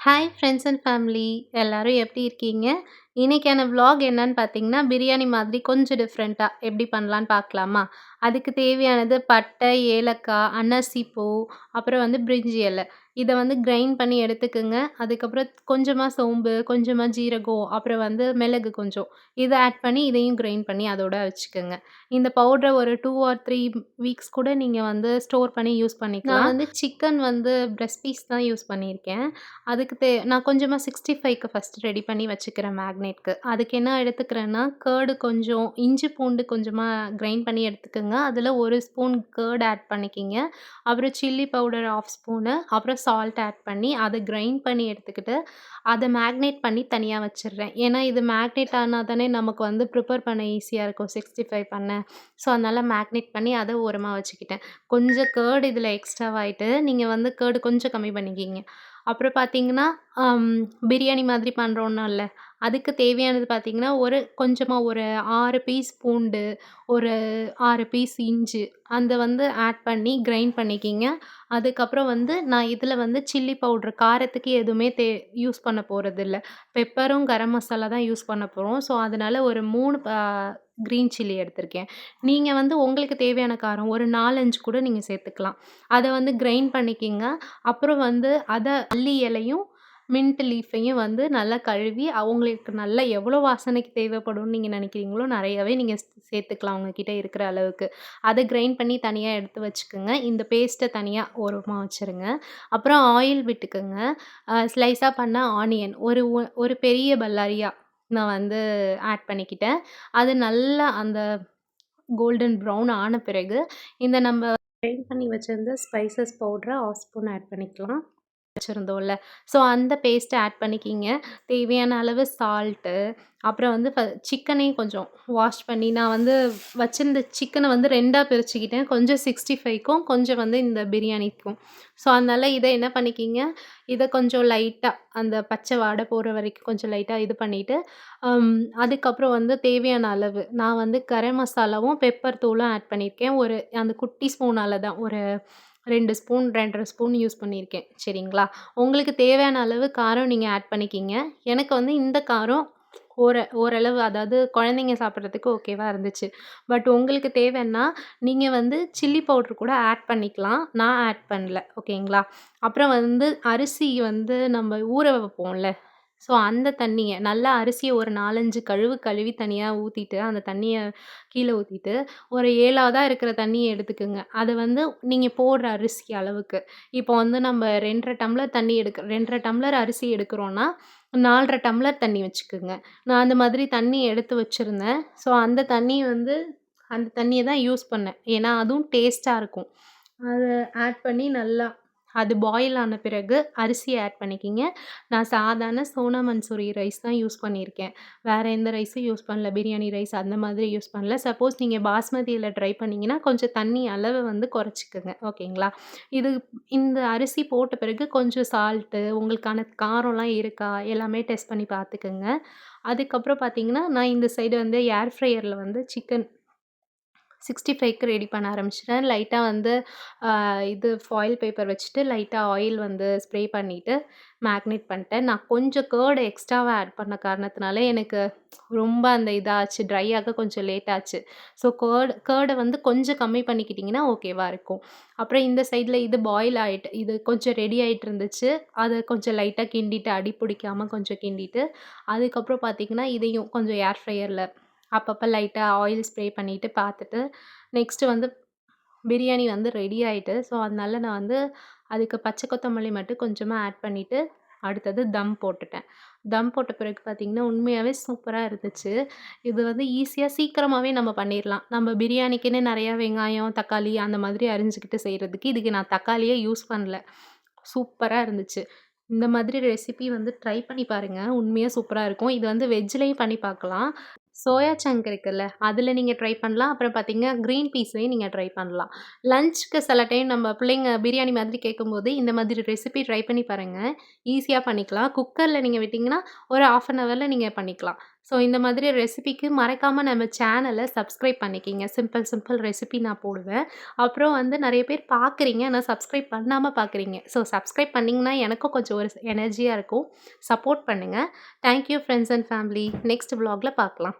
Hi friends and family எல்லாரும் எப்படி இருக்கீங்க? இன்னைக்கான vlog என்னன்னு பார்த்தீங்கன்னா, பிரியாணி மாதிரி கொஞ்சம் டிஃப்ரெண்ட்டா எப்படி பண்ணலான்னு பார்க்கலாமா? அதுக்கு தேவையானது பட்டை, ஏலக்காய், அன்னாசி பூ, அப்புறம் வந்து பிரிஞ்சி இலை. இத வந்து கிரைண்ட் பண்ணி எடுத்துக்கங்க. அதுக்கப்புறம் கொஞ்சமா சோம்பு, கொஞ்சமா ஜீரகம், அப்புறம் வந்து மிளகு கொஞ்சம். இத ஆட் பண்ணி இதையும் கிரைண்ட் பண்ணி அதோட வச்சுக்கங்க. இந்த பவுடர ஒரு 2 ஆர் 3 வீக்ஸ் கூட நீங்க வந்து ஸ்டோர் பண்ணி யூஸ் பண்ணிக்கலாம். நான் வந்து சிக்கன் வந்து பிரஸ்ட் பீஸ் தான் யூஸ் பண்ணியிருக்கேன். நான் கொஞ்சமா 65க்கு ஃபர்ஸ்ட் ரெடி பண்ணி வச்சுக்கிறேன் மேக்னேட்க்கு. அதுக்கு என்ன எடுத்துக்கிறேன்னா, கர்டு கொஞ்சம், இஞ்சி பூண்டு கொஞ்சமா கிரைண்ட் பண்ணி எடுத்துக்கங்க. அதில 1 ஸ்பூன் கர்ட் ஆட் பண்ணிக்கிங்க. அப்புறம் சில்லி பவுடர் 1/2 ஸ்பூனு, அப்புறம் சால்ட் ஆட் பண்ணி அத கிரைண்ட் பண்ணி எடுத்துக்கிட்டு, அத மேக்னேட் பண்ணி தனியா வச்சுடுறேன். ஏன்னா இது மேக்னேட் ஆனா தானே நமக்கு வந்து ப்ரிப்பேர் பண்ண ஈஸியா இருக்கும் 65 பண்ண. ஸோ, அதனால மேக்னேட் பண்ணி அத ஓரமா வச்சுக்கிட்டேன். கொஞ்சம் கர்ட் இதில எக்ஸ்ட்ராவாயிட்டு, நீங்க வந்து கர்டு கொஞ்சம் கம்மி பண்ணிக்கிங்க. அப்புறம் பார்த்தீங்கன்னா, பிரியாணி மாதிரி பண்றோம்னோல்ல, அதுக்கு தேவையானது பார்த்தீங்கன்னா, கொஞ்சமா ஒரு 6 பீஸ் பூண்டு, ஒரு 6 பீஸ் இஞ்சி, அந்த வந்து ஆட் பண்ணி கிரைண்ட் பண்ணிக்கிங்க. அதுக்கப்புறம் வந்து நான் இதில வந்து சில்லி பவுடர் காரத்துக்கு எதுவுமே யூஸ் பண்ண போறதில்ல. பெப்பரும், கரம் மசாலா தான் யூஸ் பண்ண போறோம். ஸோ, அதனால ஒரு 3 கிரீன் சில்லி எடுத்திருக்கேன். நீங்க வந்து உங்களுக்கு தேவையான காரம் ஒரு 4, 5 கூட நீங்க சேர்த்துக்கலாம். அத வந்து கிரைண்ட் பண்ணிக்கிங்க. அப்புறம் வந்து மல்லி இலையும், மின்ட் லீஃபையும் வந்து நல்லா கழுவி, உங்களுக்கு நல்லா எவ்வளோ வாசனைக்கு தேவைப்படும்னு நீங்க நினைக்கிறீங்களோ, நெறையாவே நீங்க சேர்த்துக்கலாம் உங்க கிட்ட இருக்கிற அளவுக்கு. அத கிரைண்ட் பண்ணி தனியா எடுத்து வச்சுக்கங்க. இந்த பேஸ்ட்ட தனியா ஓரமா வச்சுருங்க. அப்புறம் ஆயில் விட்டுக்கங்க. ஸ்லைஸா பண்ண ஆனியன் ஒரு பெரிய பல்லாரியா நான் வந்து ஆட் பண்ணிக்கிட்டேன். அது நல்லா அந்த கோல்டன் ப்ரவுன் ஆன பிறகு, இந்த நம்ப கிரைண்ட் பண்ணி வச்சிருந்த ஸ்பைசஸ் பவுடர 1/2 ஸ்பூன் ஆட் பண்ணிக்கலாம். வச்சிருந்தோம்ல. ஸோ, அந்த பேஸ்ட்ட ஆட் பண்ணிக்கிங்க. தேவையான அளவு சால்ட்டு, அப்புறம் வந்து சிக்கனையும் கொஞ்சம் வாஷ் பண்ணி நான் வந்து வச்சிருந்த சிக்கன வந்து 2ஆ பிரிச்சுக்கிட்டேன். கொஞ்சம் 65க்கும், கொஞ்சம் வந்து இந்த பிரியாணிக்கும். ஸோ, அதனால இத என்ன பண்ணிக்கிங்க, இத கொஞ்சம் லைட்டா அந்த பச்சை வாடை போற வரைக்கும் கொஞ்சம் லைட்டா இது பண்ணிட்டு, அதுக்கப்புறம் வந்து தேவையான அளவு நான் வந்து கரம் மசாலாவும், பெப்பர் தூளும் ஆட் பண்ணியிருக்கேன். அந்த குட்டி ஸ்பூனால தான் ஒரு 2 ஸ்பூன், 2 1/2 ஸ்பூன் யூஸ் பண்ணியிருக்கேன். சரிங்களா? உங்களுக்கு தேவையான அளவு காரம் நீங்க ஆட் பண்ணிக்கிங்க. எனக்கு வந்து இந்த காரம் ஓரளவு அதாவது குழந்தைங்க சாப்பிடுறதுக்கு ஓகேவா இருந்துச்சு. பட் உங்களுக்கு தேவைன்னா, நீங்க வந்து சில்லி பவுடர் கூட ஆட் பண்ணிக்கலாம். நான் ஆட் பண்ணல. ஓகேங்களா? அப்புறம் வந்து அரிசி வந்து நம்ம ஊற வைப்போம்ல. ஸோ, அந்த தண்ணிய நல்லா அரிசிய ஒரு 4, 5 கழுவி தனியா ஊத்திட்டு, அந்த தண்ணிய கீழ ஊத்திட்டு, ஒரு 7ஆவதா இருக்கிற தண்ணிய எடுத்துக்கங்க. அத வந்து நீங்க போடுற அரிசி அளவுக்கு. இப்போ வந்து நம்ம 2 1/2 டம்ளர் 2 1/2 டம்ளர் அரிசி எடுக்கிறோம்னா, 4 1/2 டம்ளர் தண்ணி வச்சுக்கங்க. நான் அந்த மாதிரி தண்ணி எடுத்து வச்சிருந்தேன். ஸோ, அந்த தண்ணிய தான் யூஸ் பண்ணேன். ஏன்னா, அதுவும் டேஸ்ட்டா இருக்கும். அத ஆட் பண்ணி நல்லா அது பாயில் ஆன பிறகு அரிசிய ஆட் பண்ணிக்கிங்க. நான் சாதாரண சோனா மன்சூரி ரைஸ் தான் யூஸ் பண்ணியிருக்கேன். வேற எந்த ரைஸும் யூஸ் பண்ணல. பிரியாணி ரைஸ் அந்த மாதிரி யூஸ் பண்ணல. சப்போஸ் நீங்க பாஸ்மதியில ட்ரை பண்ணீங்கன்னா, கொஞ்சம் தண்ணி அளவ வந்து குறைச்சுக்கங்க. ஓகேங்களா? இது இந்த அரிசி போட்ட பிறகு கொஞ்சம் சால்ட்டு, உங்களுக்கான காரம்லாம் இருக்கா? எல்லாமே டெஸ்ட் பண்ணி பார்த்துக்கங்க. அதுக்கப்புறம் பார்த்தீங்கன்னா, நான் இந்த சைடு வந்து ஏர் ஃப்ரையர்ல வந்து சிக்கன் 65க்கு ரெடி பண்ண ஆரம்பிச்சுட்டேன். லைட்டா வந்து இது ஃபாயில் பேப்பர் வச்சுட்டு லைட்டா ஆயில் வந்து ஸ்ப்ரே பண்ணிட்டு மேக்னேட் பண்ணிட்டேன். நான் கொஞ்சம் கர்ட் எக்ஸ்ட்ராவா ஆட் பண்ண காரணத்தினால எனக்கு ரொம்ப அந்த இதாச்சு, ட்ரை ஆக கொஞ்சம் லேட் ஆச்சு. ஸோ, கர்ட வந்து கொஞ்சம் கம்மி பண்ணிக்கிட்டிங்கன்னா ஓகேவா இருக்கும். அப்புறம் இந்த சைட்ல இது கொஞ்சம் ரெடி ஆயிட்டு இருந்துச்சு. அத கொஞ்சம் லைட்டா கிண்டிட்டு, அடி பிடிக்காம கொஞ்சம் கிண்டிட்டு, அதுக்கப்புறம் பார்த்தீங்கன்னா, இதையும் கொஞ்சம் ஏர் ஃப்ரையர்ல அப்பப்ப லைட்டா ஆயில் ஸ்ப்ரே பண்ணிட்டு பார்த்துட்டு, நெக்ஸ்ட்டு வந்து பிரியாணி வந்து ரெடி ஆயிட்டு. ஸோ, அதனால நான் வந்து அதுக்கு பச்சை கொத்தமல்லி மட்டும் கொஞ்சமா ஆட் பண்ணிட்டு, அடுத்தது தம் போட்டுட்டேன். தம் போட்ட பிறகு பார்த்தீங்கன்னா, உண்மையாவே சூப்பரா இருந்துச்சு. இது வந்து ஈஸியா சீக்கிரமாவே நம்ம பண்ணிரலாம். நம்ம பிரியாணிக்குன்னு நெறையா வெங்காயம், தக்காளி அந்த மாதிரி அரிஞ்சுக்கிட்டு செய்றதுக்கு, இதுக்கு நான் தக்காளியே யூஸ் பண்ணல. சூப்பரா இருந்துச்சு. இந்த மாதிரி ரெசிபி வந்து ட்ரை பண்ணி பாருங்க. உண்மையா சூப்பரா இருக்கும். இது வந்து வெஜ்லயும் பண்ணி பார்க்கலாம். சோயா சங்க் இருக்குல்ல, அதில நீங்க ட்ரை பண்ணலாம். அப்புறம் பார்த்தீங்கன்னா, கிரீன் பீஸ்லயும் நீங்க ட்ரை பண்ணலாம். லஞ்சுக்கு சில டைம் நம்ம பிள்ளைங்க பிரியாணி மாதிரி கேட்கும்போது, இந்த மாதிரி ரெசிபி ட்ரை பண்ணி பாருங்க. ஈஸியா பண்ணிக்கலாம். குக்கர்ல நீங்க விட்டீங்கன்னா, ஒரு 1/2 அன் ஹவர்ல நீங்க பண்ணிக்கலாம். ஸோ இந்த மாதிரி ரெசிபிக்கு மறக்காம நம்ம சேனல சப்ஸ்கிரைப் பண்ணிக்கிங்க. சிம்பிள் சிம்பிள் ரெசிபி நான் போடுவேன். அப்புறம் வந்து நெறைய பேர் பார்க்குறீங்க. ஆனா சப்ஸ்கிரைப் பண்ணாம பார்க்குறீங்க. ஸோ சப்ஸ்கிரைப் பண்ணீங்கன்னா எனக்கும் கொஞ்சம் ஒரு எனர்ஜியா இருக்கும். சப்போர்ட் பண்ணுங்க. Thank you friends and family. Next வ்ளாக்ல பார்க்கலாம்.